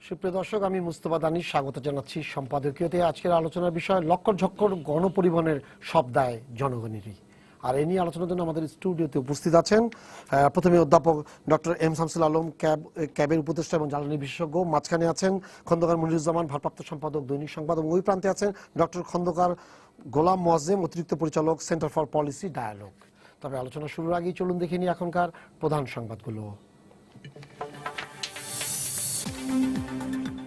সুপ্রিয় দর্শক, আমি মুস্তফা দানিশ স্বাগত জানাচ্ছি সম্পাদকীয়তে। আজকের আলোচনার বিষয় লক্কর ঝক্কর গণপরিবহনের সব দায় জনগণেরই। আর এ নিয়ে আলোচনার জন্য আমাদের স্টুডিওতে উপস্থিত আছেন প্রথমে অধ্যাপক ডক্টর এম শামসুল আলম, ক্যাবের উপদেষ্টা এবং জ্বালানি বিশেষজ্ঞ। মাঝখানে আছেন খন্দকার মনিরুজ্জামান, ভারপ্রাপ্ত সম্পাদক দৈনিক সংবাদ, এবং ওই প্রান্তে আছেন ডক্টর খন্দকার গোলাম মোয়াজ্জেম, অতিরিক্ত পরিচালক, সেন্টার ফর পলিসি ডায়ালগ। তবে আলোচনা শুরুর আগেই চলুন দেখে নিই এখনকার প্রধান সংবাদগুলো।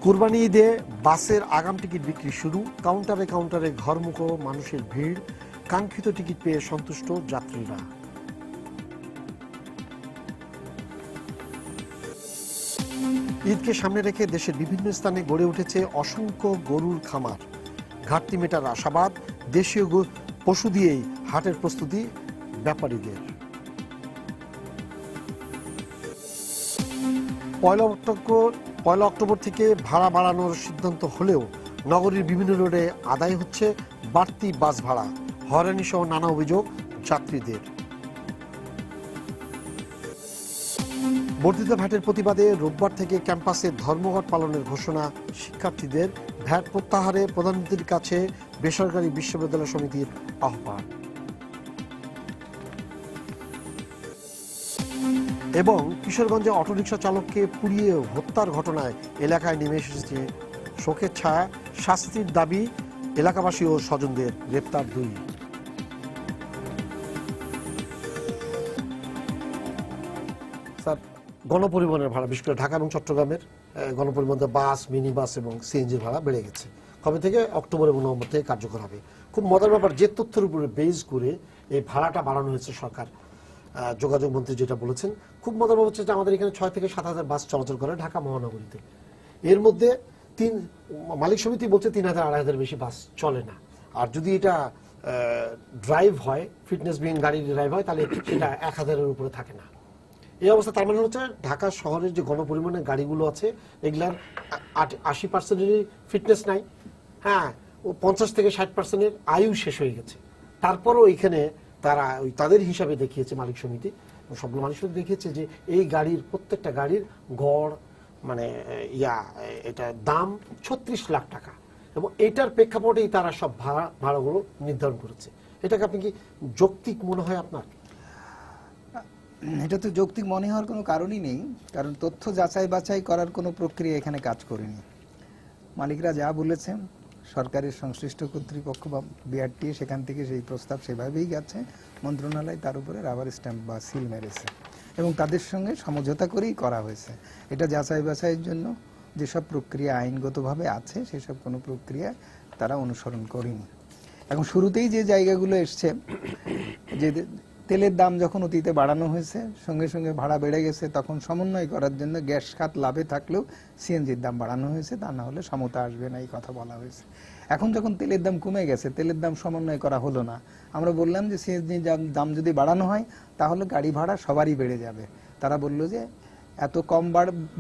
কুরবানি ঈদে বাসের আগাম টিকিট বিক্রি শুরু, কাউন্টারে কাউন্টারে ঘরমুখো মানুষের ভিড়, কাঙ্ক্ষিত টিকিট পেয়ে সন্তুষ্ট যাত্রীরা। ঈদকে সামনে রেখে দেশের বিভিন্ন স্থানে গড়ে উঠেছে অসংখ্য গরুর খামার। ঘাটতি মেটার আশাবাদ, দেশীয় পশু দিয়েই হাটের প্রস্তুতি ব্যাপারীদের। পয়লা অক্টোবর থেকে ভাড়া বাড়ানোর সিদ্ধান্ত হলেও নগরীর বিভিন্ন রোডে আদায় হচ্ছে বাড়তি বাস ভাড়া, হয়রানি সহ নানা অভিযোগ যাত্রীদের। বর্ধিত ভ্যাটের প্রতিবাদে রোববার থেকে ক্যাম্পাসে ধর্মঘট পালনের ঘোষণা শিক্ষার্থীদের। ভ্যাট প্রত্যাহারে প্রধানমন্ত্রীর কাছে বেসরকারি বিশ্ববিদ্যালয় সমিতির আহ্বান। এবং কিশোরগঞ্জে অটোরিকশা চালককে পুড়িয়ে হত্যার ঘটনায় এলাকায় নেমে এসেছে শোকের ছায়া, শাস্তির দাবি এলাকাবাসী ও স্বজনদের। গ্রেপ্তার 2। স্যার, গণপরিবহনের ভাড়া, বিশেষ করে ঢাকা এবং চট্টগ্রামের গণপরিবহনে বাস, মিনি বাস এবং সিএনজির ভাড়া বেড়ে গেছে। কবে থেকে? অক্টোবর এবং নভেম্বর থেকে কার্যকর হবে। খুব মজার ব্যাপার, যে তথ্যের উপরে বেস করে এই ভাড়াটা বাড়ানো হয়েছে সরকার, যোগাযোগ মন্ত্রী যেটা বলেছেন, খুব মজার ব্যাপার হচ্ছে যে আমাদের এখানে 6 থেকে 7 হাজার বাস চলাচল করে ঢাকা মহানগরীতে। এর মধ্যে মালিক সমিতি বলছে 3,000 2,500 বেশি বাস চলে না। আর যদি এটা ড্রাইভ হয়, ফিটনেস বিহীন গাড়ি ড্রাইভ হয়, তাহলে সেটা 1,000-এর উপরে থাকে না। এই অবস্থা। তার মানে হচ্ছে ঢাকা শহরের যে গণপরিবহনের গাড়িগুলো আছে, এগুলার 80%-এরই ফিটনেস নাই। হ্যাঁ, ও 50 থেকে 60%-এর আয়ু শেষ হয়ে গেছে। তারপরও এখানে তারা তাদের হিসাবে দেখিয়েছে মালিক সমিতি, সবগুলো মালিক সমিতি দেখিয়েছে যে এই গাড়ির প্রত্যেকটা গাড়ির গড় এটা দাম 36 লাখ টাকা, এবং এটার প্রেক্ষাপটেই তারা সব ভাড়াগুলো নির্ধারণ করেছে। এটাকে আপনি কি যৌক্তিক মনে হয় আপনার? এটা তো যৌক্তিক মনে হওয়ার কোনো কারণই নেই, কারণ তথ্য যাচাই বাছাই করার কোনো প্রক্রিয়া এখানে কাজ করেনি। মালিকরা যা বলেছেন, সরকারের সংশ্লিষ্ট কর্তৃপক্ষ বা বিআরটিএ সেখান থেকে সেই প্রস্তাব সেভাবেই গেছে, মন্ত্রণালয় তার উপরে রাবার স্ট্যাম্প বা সিল মেরেছে এবং তাদের সঙ্গে সমঝোতা করেই করা হয়েছে। এটা যাচাই বাছাইয়ের জন্য যেসব প্রক্রিয়া আইনগতভাবে আছে সেসব কোনো প্রক্রিয়া তারা অনুসরণ করেনি। এখন শুরুতেই যে জায়গাগুলো এসছে, যে তেলের দাম যখন অতীতে বাড়ানো হয়েছে, সঙ্গে সঙ্গে ভাড়া বেড়ে গেছে, তখন সমন্বয় করার জন্য গ্যাস খাত লাভে থাকলেও সিএনজির দাম বাড়ানো হয়েছে, তা না হলে সমতা আসবে না, এই কথা বলা হয়েছে। এখন যখন তেলের দাম কমে গেছে, তেলের দাম সমন্বয় করা হলো না, আমরা বললাম যে সিএনজির দাম যদি বাড়ানো হয় তাহলে গাড়ি ভাড়া সবারই বেড়ে যাবে। তারা বলল যে এত কম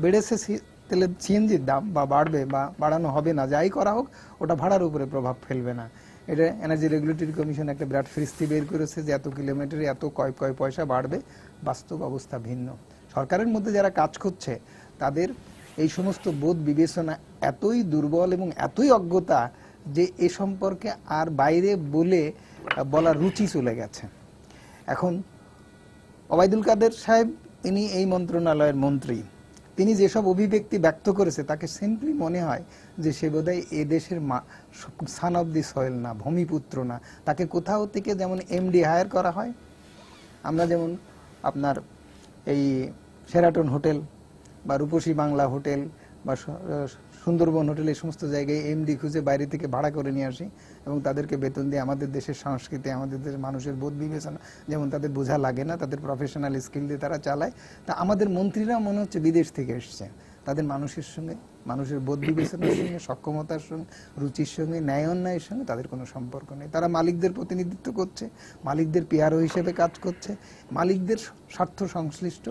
বেড়েছে তেলের সিএনজির দাম, বা বাড়বে বা বাড়ানো হবে না, যাই করা হোক ওটা ভাড়ার উপরে প্রভাব ফেলবে না। এটা এনার্জি রেগুলেটরি কমিশন একটা বিরাট ফিরিস্তি বের করেছে যে এত কিলোমিটারে এত কয় পয়সা বাড়বে। বাস্তব অবস্থা ভিন্ন। সরকারের মধ্যে যারা কাজ করছে তাদের এই সমস্ত বোধ বিবেচনা এতই দুর্বল এবং এতই অজ্ঞতা যে এ সম্পর্কে আর বাইরে বলার রুচি চলে গেছে। এখন ওবায়দুল কাদের সাহেব, তিনি এই মন্ত্রণালয়ের মন্ত্রী, তিনি যেসব অভিব্যক্তি ব্যক্ত করেছে তাকে সিম্পলি মনে হয় যে সে বোধহয় এদেশের সান অব দি সয়েল না, ভূমিপুত্র না। তাকে কোথাও থেকে যেমন এমডি হায়ার করা হয়, আমরা যেমন আপনার এই শেরাটন হোটেল বা রূপসী বাংলা হোটেল বা সুন্দরবন হোটেল, এই সমস্ত জায়গায় এমডি খুঁজে বাইরে থেকে ভাড়া করে নিয়ে আসি এবং তাদেরকে বেতন দিয়ে আমাদের দেশের সংস্কৃতি, আমাদের দেশের মানুষের বোধ বিবেচনা যেমন তাদের বোঝা লাগে না, তাদের প্রফেশনাল স্কিল দিয়ে তারা চালায়। তা আমাদের মন্ত্রীরা মনে হচ্ছে বিদেশ থেকে এসছে। তাদের মানুষের সঙ্গে, মানুষের বোধ বিবেচনার সঙ্গে, সক্ষমতার সঙ্গে, রুচির সঙ্গে, ন্যায় অন্যায়ের সঙ্গে তাদের কোনো সম্পর্ক নেই। তারা মালিকদের প্রতিনিধিত্ব করছে, মালিকদের পিআরও হিসেবে কাজ করছে, মালিকদের স্বার্থ সংশ্লিষ্ট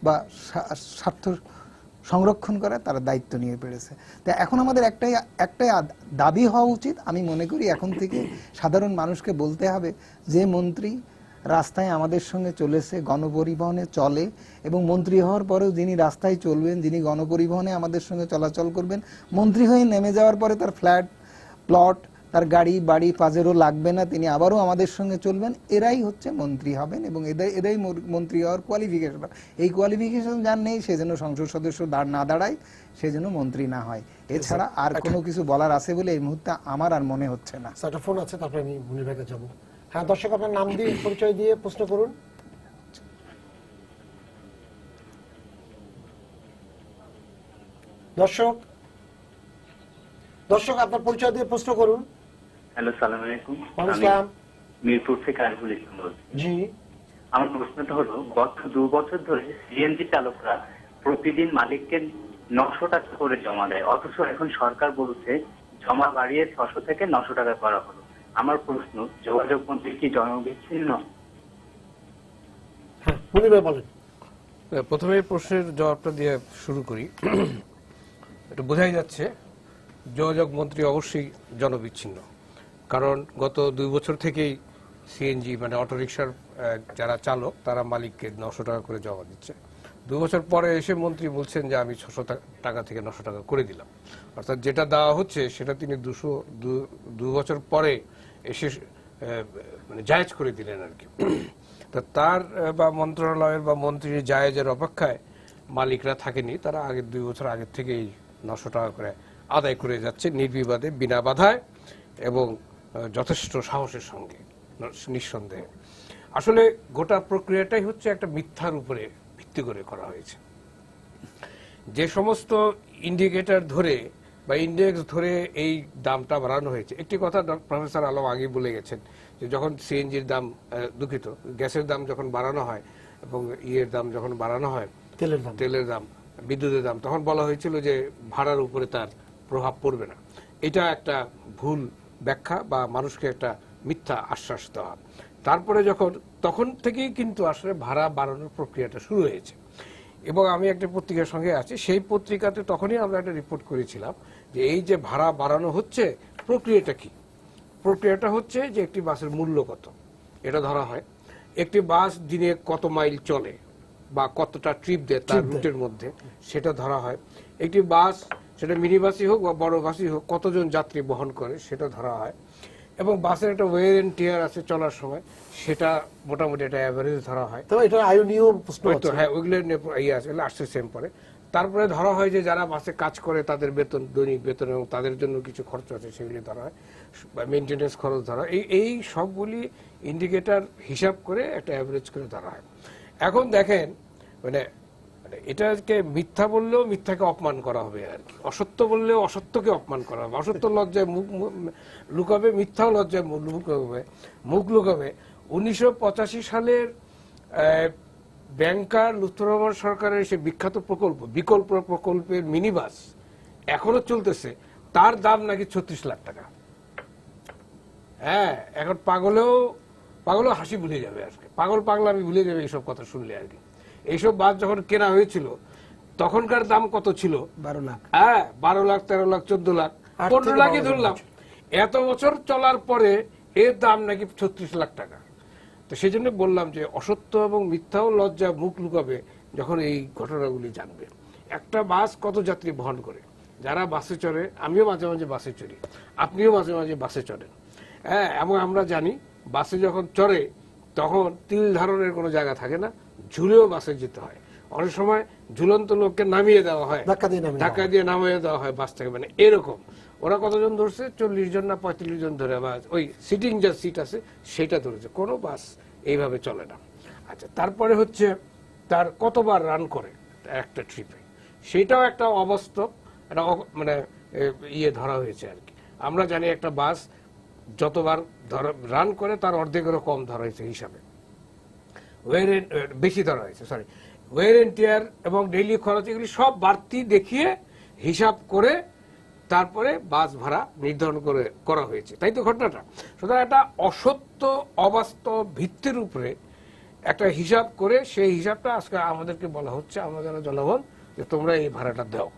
বা স্বার্থ সংরক্ষণ করা তারা দায়িত্ব নিয়ে পেরেছে। তা এখন আমাদের একটাই দাবি হওয়া উচিত, আমি মনে করি এখন থেকে সাধারণ মানুষকে বলতে হবে যে মন্ত্রী রাস্তায় আমাদের সঙ্গে চলেছে, গণপরিবহনে চলে, এবং মন্ত্রী হওয়ার পরেও যিনি রাস্তায় চলবেন, যিনি গণপরিবহনে আমাদের সঙ্গে চলাচল করবেন, মন্ত্রী হয়ে নেমে যাওয়ার পরে তার ফ্ল্যাট, প্লট, তার গাড়ি বাড়ি পাজেরও লাগবে না, তিনি আবারও আমাদের সঙ্গে চলবেন, এরাই হচ্ছে মন্ত্রী হবেন, এবং এরাই মন্ত্রী হওয়ার কোয়ালিফিকেশন। এই কোয়ালিফিকেশন যার নেই সে যেন সংসদ সদস্য না দাঁড়ায়, সে যেন মন্ত্রী না হয়। এছাড়া আর কোনো কিছু বলার আছে বলে এই মুহূর্তে আমার আর মনে হচ্ছে না। স্যার, একটা ফোন আছে, তারপরে আমি মুনির ভাইকে যাবো। হ্যাঁ দর্শক, আপনার নাম দিয়ে পরিচয় দিয়ে প্রশ্ন করুন। দর্শক দর্শক আপনার পরিচয় দিয়ে প্রশ্ন করুন। হ্যালো, সালাম আলাইকুম। ওয়ালাইকুম আমি আসসালাম। মিরপুর থেকে আরিফুল ইসলাম বলছি। জি, আমার প্রশ্নটা হলো, গত 2 বছর ধরে সিএনজি চালকরা প্রতিদিন মালিককে 900 টাকা করে জমা দেয়, অথচ এখন সরকার বলছে জমা বাড়িয়ে 600 থেকে 900 টাকা করা হলো। আমার প্রশ্ন, যোগাযোগ মন্ত্রী কি জনবিচ্ছিন্ন? হ্যাঁ মুনির ভাই বলেন। প্রথমে প্রশ্নের জবাবটা দিয়ে শুরু করি। এটা বোঝাই যাচ্ছে যোগাযোগ মন্ত্রী অবশ্যই জনবিচ্ছিন্ন, কারণ গত 2 বছর থেকেই সিএনজি মানে অটোরিকশার যারা চালক তারা মালিককে 900 টাকা করে জমা দিচ্ছে। 2 বছর পরে এসে মন্ত্রী বলছেন যে আমি 600 টাকা থেকে 900 টাকা করে দিলাম, অর্থাৎ যেটা দেওয়া হচ্ছে সেটা তিনি 2 বছর পরে এসে মানে জায়েজ করে দিলেন আর কি। তা তার বা মন্ত্রণালয়ের বা মন্ত্রীর জায়েজের অপেক্ষায় মালিকরা থাকেনি, তারা আগের 2 বছর আগের থেকেই 900 টাকা করে আদায় করে যাচ্ছে নির্বিবাদে, বিনা বাধায় এবং যথেষ্ট সাহসের সঙ্গে, নিঃসন্দেহে। আসলে গোটা প্রক্রিয়াটাই হচ্ছে একটা মিথ্যার উপরে ভিত্তি করে করা হয়েছে। যে সমস্ত ইন্ডিকেটর ধরে বা ইন্ডেক্স ধরে এই দামটা বাড়ানো হয়েছে, একটি কথা প্রফেসর আলম আগে বলে গেছেন যে যখন সিএনজির দাম, দুঃখিত, গ্যাসের দাম যখন বাড়ানো হয় এবং ইয়ের দাম যখন বাড়ানো হয়, তেলের দাম, বিদ্যুতের দাম, তখন বলা হয়েছিল যে ভাড়ার উপরে তার প্রভাব পড়বে না। এটা একটা ভুল ব্যাখ্যা বা মানুষকে একটা মিথ্যা আশ্বাস দেওয়া। তারপরে তখন থেকেই কিন্তু আসলে ভাড়া বাড়ানোর প্রক্রিয়াটা শুরু হয়েছে। এবং আমি একটা পত্রিকার সঙ্গে আছি, সেই পত্রিকাতে তখনই আমরা একটা রিপোর্ট করেছিলাম যে এই যে ভাড়া বাড়ানো হচ্ছে, প্রক্রিয়াটা কি? প্রক্রিয়াটা হচ্ছে যে একটি বাসের মূল্য কত এটা ধরা হয়, একটি বাস দিনে কত মাইল চলে বা কতটা ট্রিপ দেয় তার রুটের মধ্যে সেটা ধরা হয়, একটি বাস সেটা মিনি বাসই হোক বা বড় বাসই হোক কতজন যাত্রী বহন করে সেটা ধরা হয়, এবং বাসের একটা ওয়ের এন্ড টিয়ার আছে চলার সময়, সেটা মোটামুটি একটা অ্যাভারেজ ধরা হয়। তো এটা আইনীয় প্রশ্ন আছে। হ্যাঁ, ওইগুলো আসছে সেম পরে। তারপরে ধরা হয় যে যারা বাসে কাজ করে তাদের বেতন, দৈনিক বেতন এবং তাদের জন্য কিছু খরচ আছে সেগুলি ধরা হয়, মেনটেন্যান্স খরচ ধরা হয়। এই সবগুলি ইন্ডিকেটর হিসাব করে একটা অ্যাভারেজ করে ধরা হয়। এখন দেখেন, মানে এটাকে মিথ্যা বললেও মিথ্যাকে অপমান করা হবে আর কি, অসত্য বললেও অসত্যকে অপমান করা হবে, অসত্য লজ্জায় মুখ লুকাবে, মিথ্যাও লজ্জায় মুখ লুকাবে। 1985 সালের ব্যাংকার লুৎফর রহমান সরকারের সে বিখ্যাত প্রকল্প, বিকল্প প্রকল্পের মিনি বাস এখনো চলতেছে, তার দাম নাকি 36 লাখ টাকা। হ্যাঁ, এখন পাগলেও হাসি ভুলে যাবে আজকে, পাগলামি ভুলে যাবে এইসব কথা শুনলে আর কি। এইসব বাস যখন কেনা হয়েছিল তখনকার দাম কত ছিল? 12 লাখ। হ্যাঁ, 12 লাখ, 13 লাখ, 14 লাখ, 15 লাখই ধরলাম। এত বছর চলার পরে এর দাম নাকি 36 লাখ টাকা। তো সেই জন্য বললাম যে অসত্য এবং মিথ্যাও লজ্জা মুখ লুকাবে যখন এই ঘটনাগুলি জানবে। একটা বাস কত যাত্রী বহন করে, যারা বাসে চড়ে, আমিও মাঝে মাঝে বাসে চড়ি, আপনিও মাঝে মাঝে বাসে চড়েন। হ্যাঁ, এবং আমরা জানি বাসে যখন চড়ে তখন তিল ধারণের কোনো জায়গা থাকে না, ঝুলেও বাসে যেতে হয়। অনেক সময় ঝুলন্ত লোককে নামিয়ে দেওয়া হয়, ধাক্কা দিয়ে নামিয়ে দেওয়া হয় বাস থেকে, মানে এরকম। ওরা কতজন ধরছে? 40 জন না 45 জন ধরে, বা ওই সিটিং যে সিট আছে সেটা ধরেছে। কোনো বাস এইভাবে চলে না। আচ্ছা, তারপরে হচ্ছে তার কতবার রান করে একটা ট্রিপে, সেটাও একটা অবাস্তব, একটা মানে ধরা হয়েছে আর কি। আমরা জানি একটা বাস যতবার রান করে তার অর্ধেকেরও কম ধরা হয়েছে হিসাবে, বেশি ধরা হয়েছে, সরি, ওয়ের এন্ড টিয়ার এবং ডেইলি খরচ এগুলি সব বাড়তি দেখিয়ে হিসাব করে তারপরে বাস ভাড়া নির্ধারণ করা হয়েছে, তাই তো ঘটনাটা। সুতরাং একটা অসত্য, অবাস্তব ভিত্তির উপরে একটা হিসাব করে সেই হিসাবটা আজকে আমাদেরকে বলা হচ্ছে, আমরা যারা জনগণ, যে তোমরা এই ভাড়াটা দাও।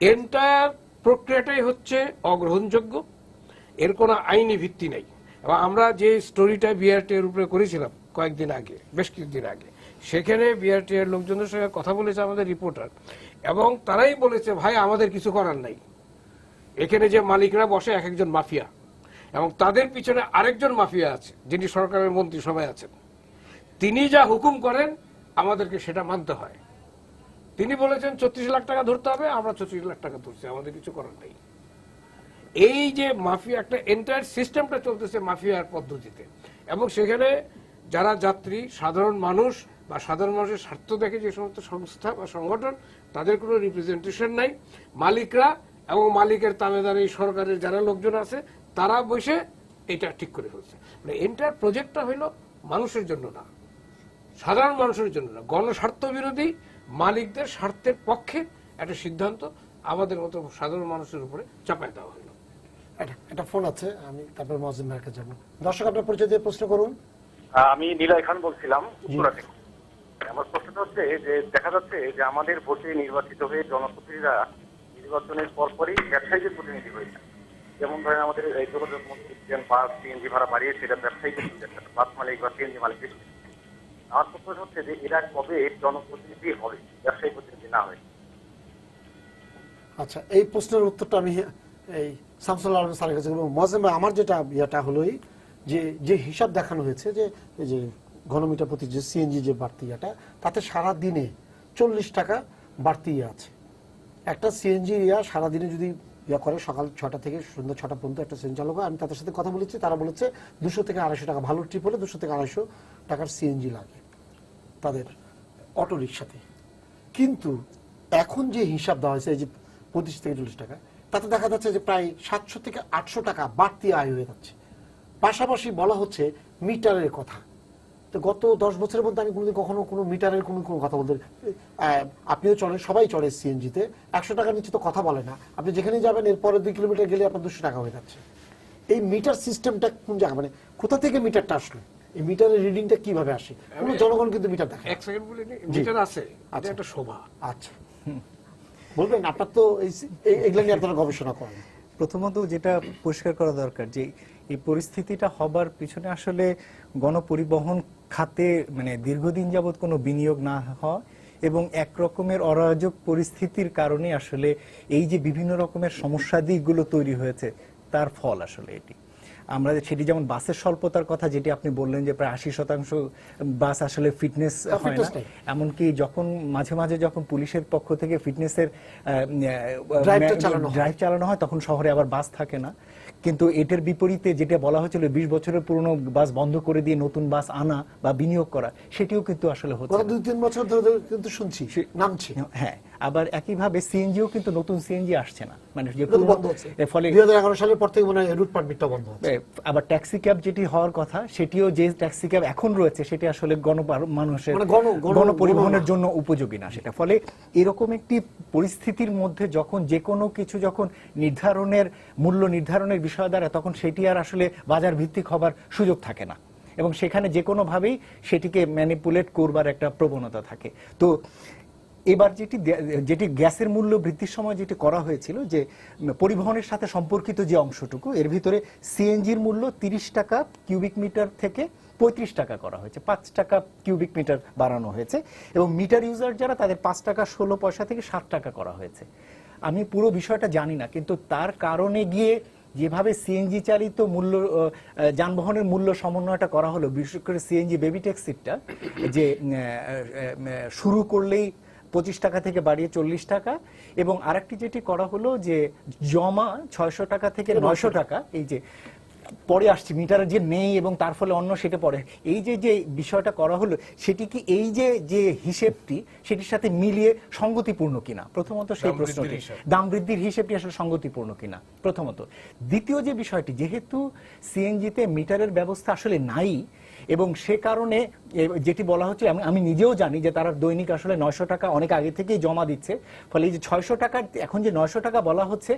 এন্টায়ার প্রক্রিয়াটাই হচ্ছে অগ্রহণযোগ্য, এর কোনো আইনি ভিত্তি নেই। এবং আমরা যে স্টোরিটা বিআরটি এর উপরে করেছিলাম কয়েকদিন আগে, বেশ কিছুদিন আগে, সেখানে বিআরটিএর লোকজনের সঙ্গে কথা বলেছে আমাদের রিপোর্টার, এবং তারাই বলেছে ভাই আমাদের কিছু করার নাই, এখানে যে মালিকরা বসে এক একজন মাফিয়া, এবং তাদের পিছনে আরেকজন মাফিয়া আছে যিনি সরকারের মন্ত্রিসভায় আছেন, তিনি যা হুকুম করেন আমাদেরকে সেটা মানতে হয়। তিনি বলেছেন 34 লাখ টাকা ধরতে হবে, আমরা 34 লাখ টাকা ধরছি, আমাদের কিছু করার নেই। এই যে মাফিয়া, একটা এন্টায়ার সিস্টেমটা চলতেছে মাফিয়ার পদ্ধতিতে, এবং সেখানে যারা যাত্রী, সাধারণ মানুষ বা সাধারণ মানুষের স্বার্থ দেখে যে সমস্ত সংস্থা বা সংগঠন, তাদের কোনো রিপ্রেজেন্টেশন নাই। মালিকরা এবং মালিকের তাবেদার এই সরকারের যারা লোকজন আছে তারা বসে এটা ঠিক করে ফেলছে। মানে এন্টায়ার প্রজেক্টটা হইলো মানুষের জন্য না, সাধারণ মানুষের জন্য না, গণস্বার্থ বিরোধী মালিকদের স্বার্থের পক্ষে একটা সিদ্ধান্ত আমাদের মতো সাধারণ মানুষের উপরে চাপায় দেওয়া হলো। একটা ফোন আছে, আমি তারপর মজিম ভাইকে যাবো। দর্শক, আপনার পরিচয় দিয়ে প্রশ্ন করুন। আমি নিলয় খান বলছিলাম উত্তরা থেকে। আমার প্রশ্নটা হচ্ছে যে দেখা যাচ্ছে যে আমাদের ভোটে নির্বাচিত হয়ে জনপ্রতিনিধিরা নির্বাচনের পরপরই ব্যবসায়ীদের প্রতিনিধি হয়েছে। যেমন ধরেন আমাদের এই যোগাযোগ মন্ত্রী বাস সিএনজি ভাড়া বাড়িয়ে সেটা ব্যবসায়ীদের বাস মালিক বা সিএনজি মালিক। আমার প্রশ্ন হচ্ছে যে এরা কবে জনপ্রতিনিধি হবে, ব্যবসায়ী প্রতিনিধি না হয়? আচ্ছা, এই প্রশ্নের উত্তরটা আমি এই শামসুল আলম স্যারের কাছে বলবো। মজিম ভাই, আমার যেটা ইয়েটা হলোই যে হিসাব দেখানো হয়েছে যে এই যে ঘনমিটার প্রতি যে সিএনজি যে বাড়তি ইয়েটা, তাতে সারা দিনে 40 টাকা বাড়তি আছে। একটা সিএনজি সারাদিনে যদি করে সকাল 6টা থেকে সন্ধ্যা 6টা পর্যন্ত একটা সিএনজি চালক হয়, আমি তাদের সাথে কথা বলেছি, তারা বলেছে 200 থেকে 250 টাকা, ভালো ট্রিপ হলে 200 থেকে 250 টাকার সিএনজি লাগে তাদের অটো রিক্সাতে। কিন্তু এখন যে হিসাব দেওয়া হয়েছে এই যে 25 থেকে 40 টাকা, তাতে দেখা যাচ্ছে যে প্রায় 700 থেকে 800 টাকা বাড়তি আয় হয়ে যাচ্ছে। পাশাপাশি বলা হচ্ছে মিটারের কথা। তো গত 10 বছরের মধ্যে আমি কোনোদিন কখনো কোনো মিটারের কোনো কথা বলতে, আপনিও চলেন, সবাই চলে সিএনজিতে, 100 টাকার নিচে তো কথা বলে না। আপনি যেখানে যাবেন এরপরে 2 কিলোমিটার গেলে আপনার 200 টাকা হয়ে যাচ্ছে। এই মিটার সিস্টেমটা কোন জায়গা, মানে কোথা থেকে মিটারটা আসলো, এই মিটারের রিডিংটা কিভাবে আসে? কোনো জনগণ কিন্তু মিটার দেখে। এক সেকেন্ড বলে নিই, মিটার আছে, এটা একটা শোভা। আচ্ছা, বলবেন, আপনার তো এগুলো নিয়ে আপনারা গবেষণা করেন। প্রথমত যেটা পরিষ্কার করা দরকার যে এই পরিস্থিতিটা হবার পিছনে আসলে গণপরিবহন খাতে মানে দীর্ঘদিন যাবৎ কোনো বিনিয়োগ না হওয়া এবং এক রকমের অরাজক পরিস্থিতির কারণে আসলে এই যে বিভিন্ন রকমের সমস্যা দিকগুলো তৈরি হয়েছে তার ফল আসলে এটি। আমরা সেটি যেমন বাসের স্বল্পতার কথা যেটি আপনি বললেন যে প্রায় 80% বাস আসলে ফিটনেস হয় না, এমনকি যখন মাঝে মাঝে যখন পুলিশের পক্ষ থেকে ফিটনেসের ড্রাইভ চালানো হয় তখন শহরে আবার বাস থাকে না। কিন্তু এটার বিপরীতে যেটা বলা হয়েছিল 20 বছরের পুরনো বাস বন্ধ করে দিয়ে নতুন বাস আনা বা বিনিয়োগ করা, সেটিও কিন্তু আসলে হচ্ছে 2-3 বছর ধরে কিন্তু শুনছি নামছে। হ্যাঁ, আবার একইভাবে সিএনজিও কিন্তু নতুন সিএনজি আসছে না, মানে যে বন্ধ হচ্ছে। ফলে 2011 সালের পর থেকে মনে হয় রুট পারমিটটা বন্ধ হচ্ছে। আবার ট্যাক্সি ক্যাব যেটি হওয়ার কথা সেটিও যে ট্যাক্সি ক্যাব এখন রয়েছে সেটি আসলে মানুষের গণপরিবহনের জন্য উপযোগী না সেটা। ফলে এরকম একটি পরিস্থিতির মধ্যে যখন যে কোনো কিছু যখন মূল্য নির্ধারণের বিষয় দ্বারা, তখন সেটি আর আসলে বাজার ভিত্তিক হবার সুযোগ থাকে না এবং সেখানে যে কোনোভাবেই সেটিকে ম্যানিপুলেট করবার একটা প্রবণতা থাকে। তো এবার যেটি গ্যাসের মূল্য বৃদ্ধির সময় যেটি করা হয়েছিল যে পরিবহনের সাথে সম্পর্কিত যে অংশটুকু, এর ভিতরে সিএনজির মূল্য 30 টাকা কিউবিক মিটার থেকে 35 টাকা করা হয়েছে, 5 টাকা কিউবিক মিটার বাড়ানো হয়েছে এবং মিটার ইউজার যারা তাদের 5 টাকা 16 পয়সা থেকে 7 টাকা করা হয়েছে। আমি পুরো বিষয়টা জানি না, কিন্তু তার কারণে গিয়ে যেভাবে সিএনজি চালিত যানবাহনের মূল্য সমন্বয়টা করা হলো, বিশেষ করে সিএনজি বেবি ট্যাক্সিটা যে শুরু করলেই 25 টাকা থেকে বাড়িয়ে 40 টাকা, এবং আরেকটি যেটি করা হলো যে জমা 600 টাকা থেকে 900 টাকা, এই যে পরে আসছে মিটারে যে নেই এবং তার ফলে অন্য সেটা পরে, এই যে বিষয়টা করা হলো সেটি কি এই যে হিসেবটি সেটির সাথে মিলিয়ে সঙ্গতিপূর্ণ কিনা, প্রথমত সেই প্রশ্নটি, দাম বৃদ্ধির হিসেবটি আসলে সঙ্গতিপূর্ণ কিনা প্রথমত। দ্বিতীয় যে বিষয়টি, যেহেতু সিএনজিতে মিটারের ব্যবস্থা আসলে নাই এবং সে কারণে যেটি বলা হচ্ছে, আমি নিজেও জানি যে তারা দৈনিক আসলে 900 টাকা অনেক আগে থেকেই জমা দিচ্ছে, ফলে এই যে 600 টাকা এখন যে 900 টাকা বলা হচ্ছে,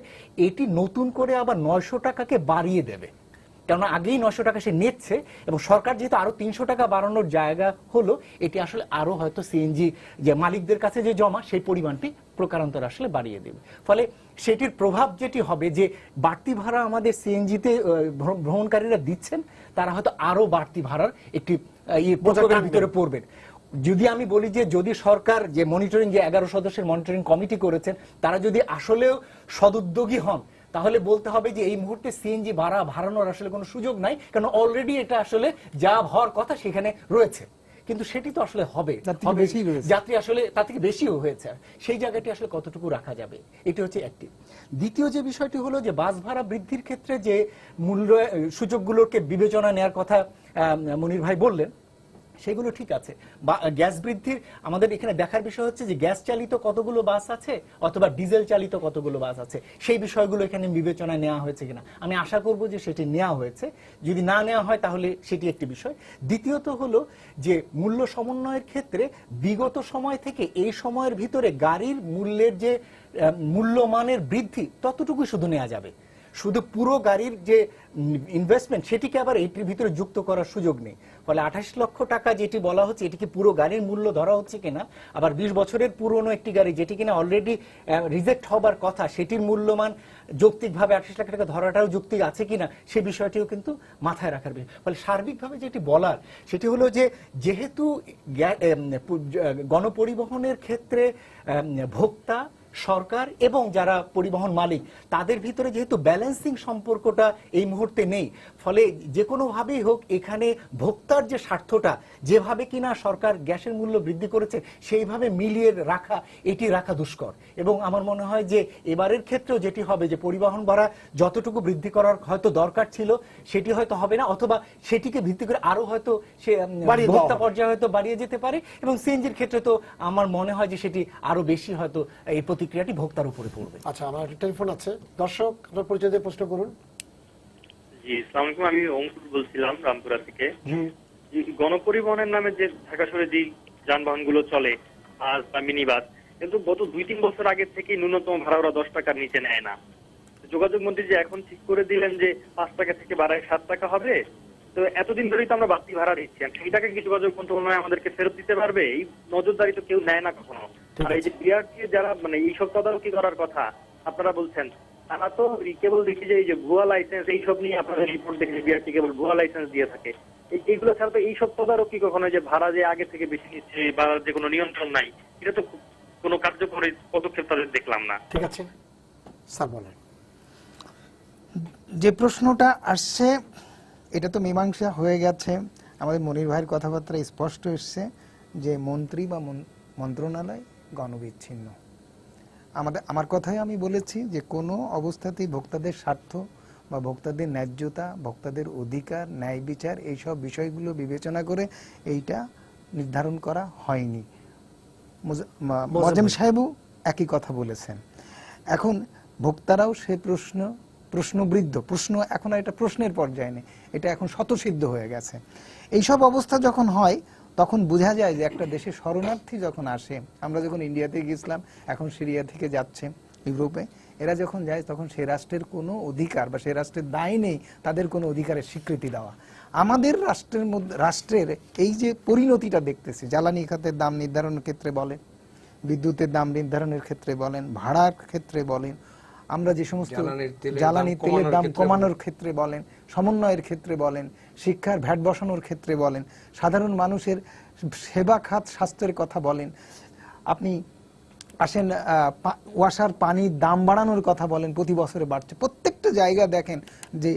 এটি নতুন করে আবার 900 টাকাকে বাড়িয়ে দেবে, কেননা আগেই 900 টাকা সে নিচ্ছে এবং সরকার যেহেতু আরো 300 টাকা বাড়ানোর জায়গা হলো, এটি আসলে আরো হয়তো সিএনজি যে মালিকদের কাছে যে জমা সেই পরিমাণটি প্রকারান্তর আসলে বাড়িয়ে দেবে। ফলে সেটির প্রভাব যেটি হবে যে বাড়তি ভাড়া আমাদের সিএনজিতে ভ্রমণকারীরা দিচ্ছেন, তারা হয়তো আরো বাড়তি ভাড়ার একটি প্রকোপের ভিতরে পড়বেন। যদি আমি বলি যে যদি সরকার যে মনিটরিং, যে 11 সদস্যের মনিটরিং কমিটি করেছেন, তারা যদি আসলেও সদুদ্যোগী হন, তাহলে বলতে হবে যে এই মুহূর্তে সিএনজি ভাড়া বাড়ানোর আসলে কোনো সুযোগ নাই, কারণ অলরেডি এটা আসলে যা হওয়ার কথা সেখানে রয়েছে। কিন্তু সেটি তো আসলে হবে, যাত্রী আসলে তার থেকে বেশিও হয়েছে, সেই জায়গাটি আসলে কতটুকু রাখা যাবে, এটি হচ্ছে একটি। দ্বিতীয় যে বিষয়টি হলো যে বাস ভাড়া বৃদ্ধির ক্ষেত্রে যে মূল্য সুযোগগুলোকে বিবেচনা নেওয়ার কথা মনির ভাই বললেন, সেগুলো ঠিক আছে। গ্যাস বৃদ্ধির আমাদের এখানে দেখার বিষয় হচ্ছে যে গ্যাস চালিত কতগুলো বাস আছে অথবা ডিজেল চালিত কতগুলো বাস আছে, সেই বিষয়গুলো এখানে বিবেচনায় নেওয়া হয়েছে কিনা। আমি আশা করব যে সেটি নেওয়া হয়েছে, যদি না নেওয়া হয় তাহলে সেটি একটি বিষয়। দ্বিতীয়ত হলো যে মূল্য সমন্বয়ের ক্ষেত্রে বিগত সময় থেকে এই সময়ের ভিতরে গাড়ির মূল্যের যে মূল্যমানের বৃদ্ধি ততটুকুই শুধু নেওয়া যাবে, শুধু পুরো গাড়ির যে ইনভেস্টমেন্ট সেটিকে আবার এটির ভিতরে যুক্ত করার সুযোগ নেই। ফলে 28 লক্ষ টাকা যেটি বলা হচ্ছে, এটিকে পুরো গাড়ির মূল্য ধরা হচ্ছে কিনা, আবার 20 বছরের পুরনো একটি গাড়ি যেটি কিনা অলরেডি রিজেক্ট হবার কথা, সেটির মূল্যমান যৌক্তিকভাবে 28 লাখ টাকা ধরাটাও যৌক্তিক আছে কিনা, সে বিষয়টিও কিন্তু মাথায় রাখার বিষয়। ফলে সার্বিকভাবে যেটি বলার সেটি হলো যে যেহেতু গণপরিবহনের ক্ষেত্রে ভোক্তা, সরকার এবং যারা পরিবহন মালিক, তাদের ভিতরে যেহেতু ব্যালেন্সিং সম্পর্কটা এই মুহূর্তে নেই, ফলে যে কোনোভাবেই হোক এখানে ভোক্তার যে স্বার্থটা, যেভাবে কিনা সরকার গ্যাসের মূল্য বৃদ্ধি করেছে সেইভাবে মিলিয়ে রাখা, এটি রাখা দুষ্কর। এবং আমার মনে হয় যে এবারের ক্ষেত্রেও যেটি হবে যে পরিবহন ভাড়া যতটুকু বৃদ্ধি করার হয়তো দরকার ছিল সেটি হয়তো হবে না, অথবা সেটিকে ভিত্তি করে আরো হয়তো সে ভোক্তা পর্যায়ে হয়তো বাড়িয়ে যেতে পারে। এবং সিএনজির ক্ষেত্রে তো আমার মনে হয় যে সেটি আরো বেশি হয়তো এই প্রতিক্রিয়াটি ভোক্তার উপরে পড়বে। আচ্ছা, আমার টেলিফোন আছে, দর্শক আপনার পরিচয় দিয়ে প্রশ্ন করুন। জি, আসসালামু আলাইকুম, আমি অঙ্কুর বলছিলাম রামপুরা থেকে। গণপরিবহনের নামে যে ঢাকা শহরে যে যানবাহনগুলো চলে, বাস বা মিনি বাস, কিন্তু গত 2-3 বছর আগে থেকে ন্যূনতম ভাড়া ওরা 10 টাকার নিচে নেয় না। যোগাযোগ মন্ত্রী যে এখন ঠিক করে দিলেন যে 5 টাকা থেকে বাড়ায় 7 টাকা হবে, তো এতদিন ধরেই তো আমরা বাড়তি ভাড়া দিচ্ছি, সেই টাকা কি যোগাযোগ মন্ত্রণালয় আমাদেরকে ফেরত দিতে পারবে? এই নজরদারি তো কেউ নেয় না কখনো। আর এই যে বিআরটি যারা মানে এইসব তদারকি করার কথা আপনারা বলছেন, তারা তো কেবল দেখি যে এই যে ভুয়া লাইসেন্স এইসব নিয়ে আপনাদের রিপোর্ট দেখে বিআরটি কেবল ভুয়া লাইসেন্স দিয়ে থাকে। এইগুলো ছাড়া তো এইসব তদারকি কখনো যে ভাড়া যে আগে থেকে বেশি নিচ্ছে বা যে কোনো নিয়ন্ত্রণ নাই, এটা তো কোনো কার্যকরী পদক্ষেপ তাদের দেখলাম না। ঠিক আছে স্যার, বলেন। যে প্রশ্নটা আসছে এটা তো মীমাংসা হয়ে গেছে, আমাদের মনির ভাইয়ের কথাবার্তা স্পষ্ট এসছে যে মন্ত্রী বা মন্ত্রণালয় গণবিচ্ছিন্ন। আমার কথাই আমি বলেছি যে কোনো অবস্থাতেই ভোক্তাদের স্বার্থ বা ভোক্তাদের ন্যায্যতা, ভোক্তাদের অধিকার, ন্যায় বিচার, এইসব বিষয়গুলো বিবেচনা করে এইটা নির্ধারণ করা হয়নি। মোজাম্মেল সাহেবও একই কথা বলেছেন। এখন ভোক্তারাও সে প্রশ্নবৃদ্ধ, প্রশ্ন এখন এটা প্রশ্নের পর্যায়ে নেই, এটা এখন স্বতঃসিদ্ধ হয়ে গেছে। এইসব অবস্থা যখন হয় তখন বোঝা যায় যে একটা দেশে শরণার্থী যখন আসে, আমরা যখন ইন্ডিয়াতে গেছিলাম, এখন সিরিয়া থেকে যাচ্ছে ইউরোপে, এরা যখন যায় তখন সে রাষ্ট্রের কোনো অধিকার বা সে রাষ্ট্রের দায় নেই তাদের কোনো অধিকারের স্বীকৃতি দেওয়া। আমাদের রাষ্ট্রের এই যে পরিণতিটা দেখতেছি, জ্বালানি খাতের দাম নির্ধারণের ক্ষেত্রে বলেন, বিদ্যুতের দাম নির্ধারণের ক্ষেত্রে বলেন, ভাড়ার ক্ষেত্রে বলেন, আমরা যে সমস্ত জ্বালানি তেলের দাম কমানোর ক্ষেত্রে বলেন, সমন্বয়ের ক্ষেত্রে বলেন, শিক্ষার ভ্যাট বসানোর ক্ষেত্রে বলেন, সাধারণ মানুষের সেবা খাত স্বাস্থ্যের কথা বলেন, আপনি আসেন ওয়াসার পানির দাম বাড়ানোর কথা বলেন, প্রতি বছরে বাড়ছে। প্রত্যেকটা জায়গা দেখেন যে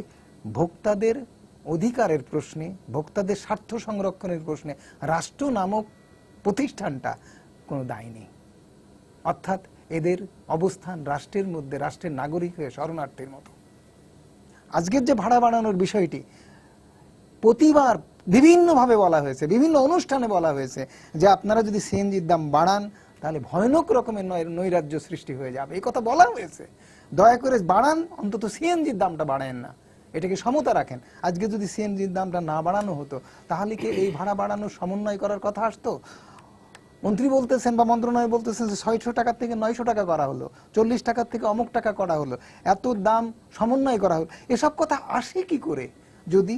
ভোক্তাদের অধিকারের প্রশ্নে, ভোক্তাদের স্বার্থ সংরক্ষণের প্রশ্নে রাষ্ট্র নামক প্রতিষ্ঠানটা কোনো দায় নেই। অর্থাৎ এদের অবস্থান রাষ্ট্রের মধ্যে, রাষ্ট্রের নাগরিক হয়ে শরণার্থীর মতো। আজকের যে ভাড়া বাড়ানোর বিষয়টি প্রতিবার বিভিন্নভাবে বলা হয়েছে, বিভিন্ন অনুষ্ঠানে বলা হয়েছে যে আপনারা যদি সিএনজির দাম বাড়ান তাহলে ভয়ানক রকমের নৈরাজ্য সৃষ্টি হয়ে যাবে, এই কথা বলা হয়েছে। দয়া করে বাড়ান, অন্তত সিএনজির দামটা বাড়ায়েন না, এটাকে সমতা রাখেন। আজকে যদি সিএনজির দামটা না বাড়ানো হতো তাহলে কি এই ভাড়া বাড়ানোর সমন্বয় করার কথা আসতো? মন্ত্রী বলতেছেন বা মন্ত্রণালয় বলতেছেন যে 600 টাকা থেকে 900 টাকা করা হলো, 40 টাকা থেকে অমুক টাকা করা হলো, এত দাম সমন্বয় করা হলো। এসব কথা আসে কি করে যদি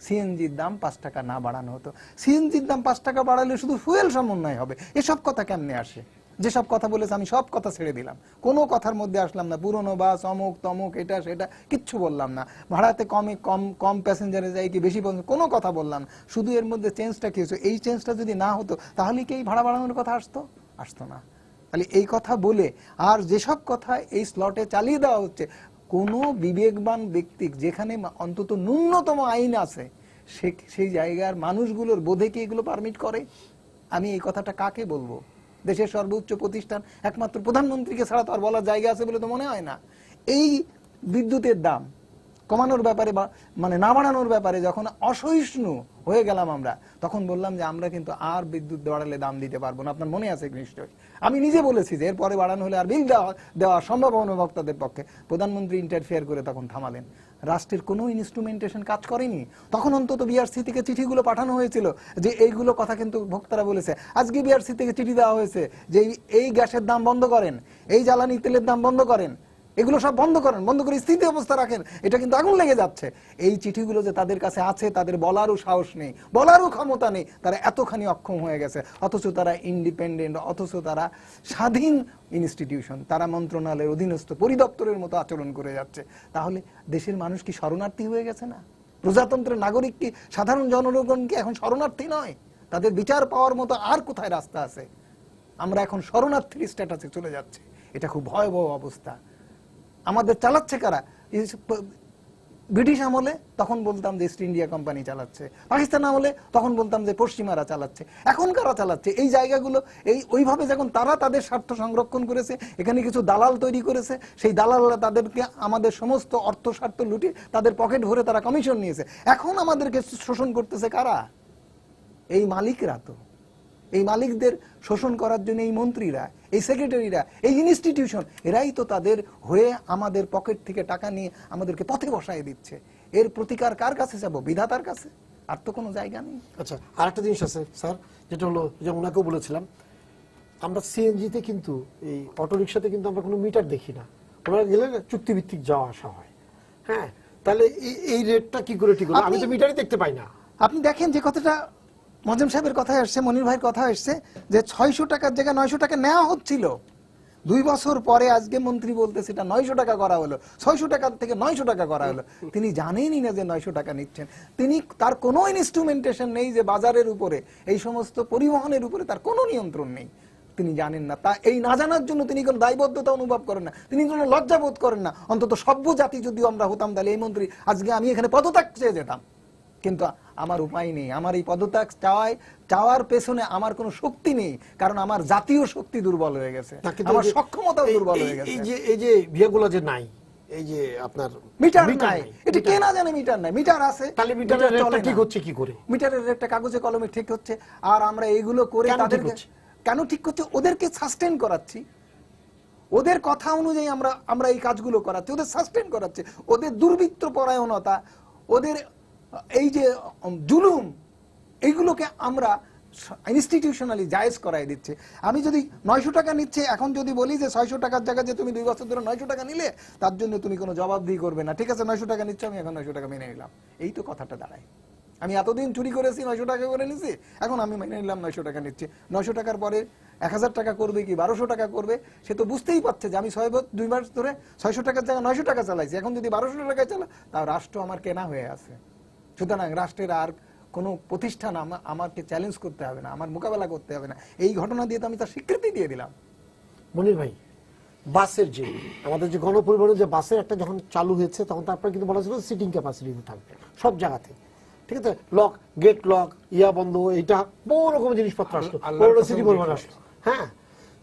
সিএনজির দাম 5 টাকা না বাড়ানো হতো? সিএনজির দাম 5 টাকা বাড়ালে শুধু ফুয়েল সমন্বয় হবে, এসব কথা কেমনে আসে? যেসব কথা বলেছে আমি সব কথা ছেড়ে দিলাম, কোনো কথার মধ্যে আসলাম না। পুরনো বাস, অমুক তমুক, এটা সেটা কিচ্ছু বললাম না। ভাড়াতে কম প্যাসেঞ্জারে যাই কি বেশি, কোনো কথা বললাম না। শুধু এর মধ্যে চেঞ্জটা কি হয়েছে, এই চেঞ্জটা যদি না হতো তাহলে কি এই ভাড়া বাড়ানোর কথা আসতো না। তাহলে এই কথা বলে আর যেসব কথা এই স্লটে চালিয়ে দেওয়া হচ্ছে, কোনো বিবেকবান ব্যক্তি যেখানে অন্তত ন্যূনতম আইন আছে সেই জায়গার মানুষগুলোর বোধে কি এগুলো পারমিট করে? আমি এই কথাটা কাকে বলবো? দেশের সর্বোচ্চ প্রতিষ্ঠান একমাত্র প্রধানমন্ত্রীকে ছাড়া তো আর বলার জায়গা আছে বলে তো মনে হয় না। এই বিদ্যুতের দাম কমানোর ব্যাপারে মানে না বাড়ানোর ব্যাপারে যখন অসহিষ্ণু হয়ে গেলাম আমরা, তখন বললাম যে আমরা কিন্তু আর বিদ্যুৎ বাড়ালে দাম দিতে পারবো না। আপনার মনে আছে নিশ্চয়ই, আমি নিজে বলেছি যে এরপরে বাড়ানো হলে আর বিল দেওয়া সম্ভব হবে না ভোক্তাদের পক্ষে। প্রধানমন্ত্রী ইন্টারফেয়ার করে তখন থামালেন। রাষ্ট্রের কোনো ইনস্ট্রুমেন্টেশন কাজ করেনি। তখন অন্তত বিআরসি থেকে চিঠিগুলো পাঠানো হয়েছিল যে এইগুলো কথা কিন্তু ভোক্তারা বলেছে। আজকে বিআরসি থেকে চিঠি দেওয়া হয়েছে যে এই গ্যাসের দাম বন্ধ করেন, এই জ্বালানি তেলের দাম বন্ধ করেন, এগুলো সব বন্ধ করেন, বন্ধ করে স্থিতি অবস্থা রাখেন, এটা কিন্তু আগুন লেগে যাচ্ছে। এই চিঠিগুলো যে তাদের কাছে আছে, তাদের বলারও সাহস নেই, বলারও ক্ষমতা নেই। তারা এতখানি অক্ষম হয়ে গেছে, অথচ তারা ইন্ডিপেন্ডেন্ট, অথচ তারা স্বাধীন ইনস্টিটিউশন, তারা মন্ত্রণালয়ের অধীনস্থ পরিদপ্তরের মতো আচরণ করে যাচ্ছে। তাহলে দেশের মানুষ কি শরণার্থী হয়ে গেছে না? প্রজাতন্ত্রের নাগরিক কি, সাধারণ জনগণ কি এখন শরণার্থী নয়? তাদের বিচার পাওয়ার মতো আর কোথায় রাস্তা আছে? আমরা এখন শরণার্থীর স্ট্যাটাসে চলে যাচ্ছে। এটা খুব ভয়াবহ অবস্থা। আমাদের চালাচ্ছে কারা? ব্রিটিশ আমলে তখন বলতাম যে ইস্ট ইন্ডিয়া কোম্পানি চালাচ্ছে, পাকিস্তান আমলে তখন বলতাম যে পশ্চিমারা চালাচ্ছে। এখন কারা চালাচ্ছে এই জায়গাগুলো? ওইভাবে যখন তারা তাদের স্বার্থ সংরক্ষণ করেছে, এখানে কিছু দালাল তৈরি করেছে, সেই দালালরা তাদেরকে আমাদের সমস্ত অর্থ স্বার্থ লুটে তাদের পকেট ভরে তারা কমিশন নিয়েছে। এখন আমাদেরকে শোষণ করতেছে কারা? এই মালিকরা। তো এই মালিকদের শোষণ করার জন্য এই মন্ত্রীরা, এই সেক্রেটারিরা, এই ইনস্টিটিউশন, এরাই তো তাদের হয়ে আমাদের পকেট থেকে টাকা নিয়ে আমাদেরকে পথে বসায় দিচ্ছে। এর প্রতিকার কার কাছে যাব? বিধাতার কাছে, আর তো কোনো জায়গা নেই। আচ্ছা, আরেকটা জিনিস আছে স্যার, যেটা হলো যে ওনাকেও বলেছিলাম, আমরা সিএনজিতে কিন্তু এই অটোরিকশাতে কিন্তু আমরা কোনো মিটার দেখি না। ওনারা গেলে চুক্তিভিত্তিক যাওয়া আসা হয়। হ্যাঁ, তাহলে এই রেটটা কি করে ঠিক হলো? আমি তো মিটারই দেখতে পাই না। আপনি দেখেন যে কথাটা মজম সাহেবের কথা আসছে, মনির ভাইয়ের কথা আসছে যে 600 টাকার জায়গায় 900 টাকা নেওয়া হচ্ছিল। 2 বছর পরে আজকে মন্ত্রী বলতেছে এটা 900 টাকা করা হলো, 600 টাকা থেকে 900 টাকা করা হলো। তিনি জানেনই না যে 900 টাকা নিচ্ছেন। তার কোনো ইনস্ট্রুমেন্টেশন নেই যে বাজারের উপরে, এই সমস্ত পরিবহনের উপরে তার কোনো নিয়ন্ত্রণ নেই। তিনি জানেন না। তা এই না জানার জন্য তিনি কোনো দায়বদ্ধতা অনুভব করেন না, তিনি কোনো লজ্জা বোধ করেন না। অন্তত সভ্য জাতি যদিও আমরা হতাম, তাহলে এই মন্ত্রী আজকে আমি এখানে পদত্যাগ চেয়ে যেতাম, কিন্তু আমার উপায় নেই। আমার এই পদত্যাগ চাওয়ার পেছনে আমার কোনো শক্তি নেই, কারণ আমার জাতীয় শক্তি দুর্বল হয়ে গেছে, আমার সক্ষমতাও দুর্বল হয়ে গেছে। এই যে বিয়েগুলো যে নাই, এই যে আপনার মিটার নাই, এটা কে না জানে মিটার নাই? মিটার আছে, তাহলে মিটারের রেটটা ঠিক হচ্ছে কি করে? মিটারের রেটটা কাগজে কলমে ঠিক হচ্ছে। আর আমরা এইগুলো করে তাদেরকে কেন ঠিক করছে? ওদেরকে সাস্টেন করাচ্ছি, ওদের কথা অনুযায়ী আমরা এই কাজগুলো করাচ্ছি, ওদের সাস্টেন করাচ্ছি। ওদের দুর্বৃত্ত পরায়ণতা, ওদের এই যে জুলুম, এইগুলোকে আমরা ইনস্টিটিউশনালি জায়েজ করাই দিচ্ছে। আমি যদি 900 টাকা নিচ্ছে, এখন যদি বলি যে 600 টাকার জায়গায় যে তুমি 2 বছর ধরে 900 টাকা নিলে, তার জন্য তুমি কোনো জবাবদিহি করবে না, ঠিক আছে 900 টাকা নিচ্ছ, আমি এখন 900 টাকা মেনে নিলাম। এই তো কথাটা দাঁড়ায়। আমি এতদিন চুরি করেছি, 900 টাকা করে নিছি, এখন আমি মেনে নিলাম 900 টাকা নিচ্ছি। 900 টাকার পরে 1000 টাকা করবে কি 1200 টাকা করবে, সে তো বুঝতেই পারছে যে আমি 2 মাস ধরে 600 টাকার জায়গায় 900 টাকা চালাইছি, এখন যদি 1200 টাকায় চালা, তা রাষ্ট্র আমার কেনা হয়ে আছে। সুতরাং রাষ্ট্রের আর কোনো প্রতিষ্ঠান আমাকে চ্যালেঞ্জ করতে হবে না, আমার মোকাবেলা করতে হবে না। এই ঘটনা দিয়ে তো আমি তার স্বীকৃতি দিয়ে দিলাম। মনির ভাই, বাসের যে আমাদের যে গণপরিবহনের যে বাসের একটা যখন চালু হয়েছে, তখন তারপরে কিন্তু বলা ছিল সিটিং ক্যাপাসিটি থাকবে সব জায়গাতে, ঠিক আছে, লক, গেট লক, ইয়া বন্ধ, এটা বহু রকম জিনিসপত্র আসলো, সিটি পরিবহন আসলো। হ্যাঁ,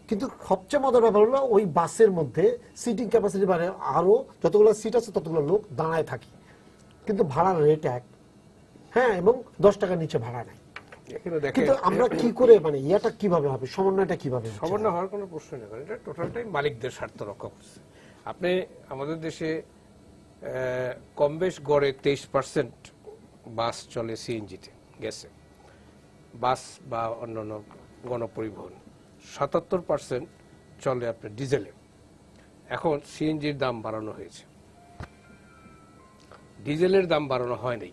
কিন্তু সবচেয়ে মজার ব্যাপার হলো ওই বাসের মধ্যে সিটিং ক্যাপাসিটি মানে আরো যতগুলো সিট আছে ততগুলো লোক দাঁড়ায় থাকে, কিন্তু ভাড়ার রেট এক। হ্যাঁ, এবং 10 টাকার নিচে ভাড়া নাই। কিন্তু আমরা কি করে, মানে ইয়াটা কিভাবে হবে, সমন্বয়টা কিভাবে? সমন্বয় হওয়ার কোনো প্রশ্ন নেই, এটা টোটালটাই মালিকদের স্বার্থ রক্ষা করছে। আপনি আমাদের দেশে কম বেশ গড়ে 23% বাস চলে সিএনজিতে, গেছে বাস বা অন্যান্য গণপরিবহন, 77% চলে আপনার ডিজেলে। এখন সিএনজির দাম বাড়ানো হয়েছে, ডিজেলের দাম বাড়ানো হয়নি,